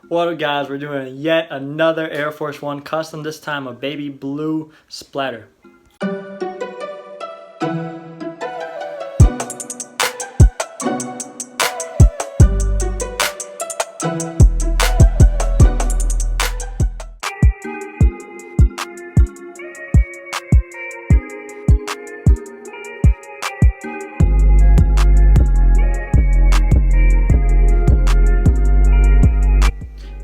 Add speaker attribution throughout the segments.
Speaker 1: What up guys, we're doing yet another Air Force One custom, this time a baby blue splatter.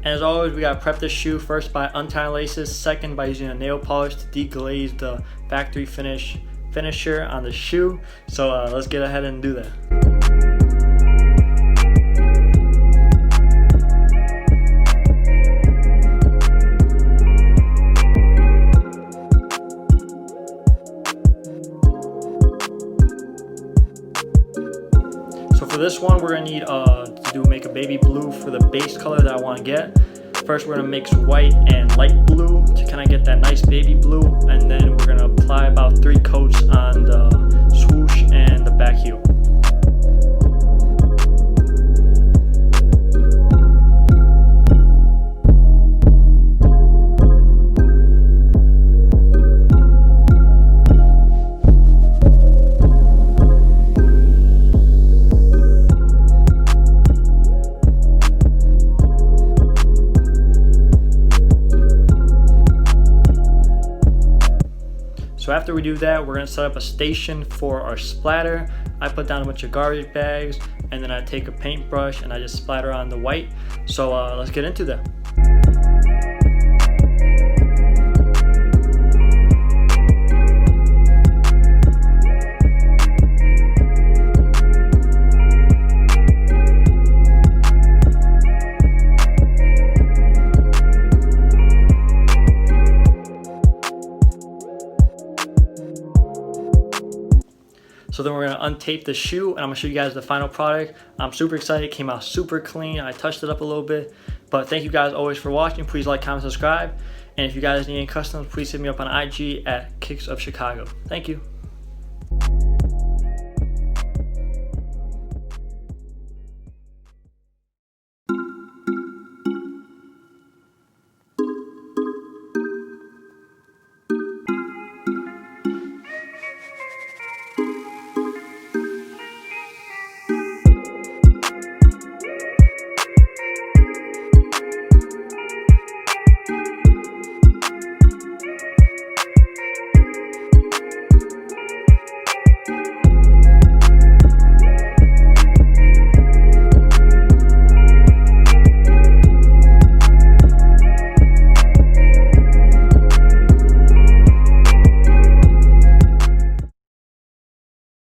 Speaker 1: As always, we gotta prep the shoe first by untying laces, second by using a nail polish to deglaze the factory finisher on the shoe. So let's get ahead and do that. So for this one, we're gonna need make a baby blue for the base color that I want to get. First, we're gonna mix white and light blue to kind of get that nice baby blue, and then we're gonna apply about 3 coats on the swoosh and the back heel. So after we do that, we're gonna set up a station for our splatter. I put down a bunch of garbage bags, and then I take a paintbrush and I just splatter on the white. So let's get into that. So then we're gonna untape the shoe, and I'm gonna show you guys the final product. I'm super excited, it came out super clean. I touched it up a little bit, but thank you guys always for watching. Please like, comment, subscribe. And if you guys need any customs, please hit me up on IG at Kicks of Chicago. Thank you.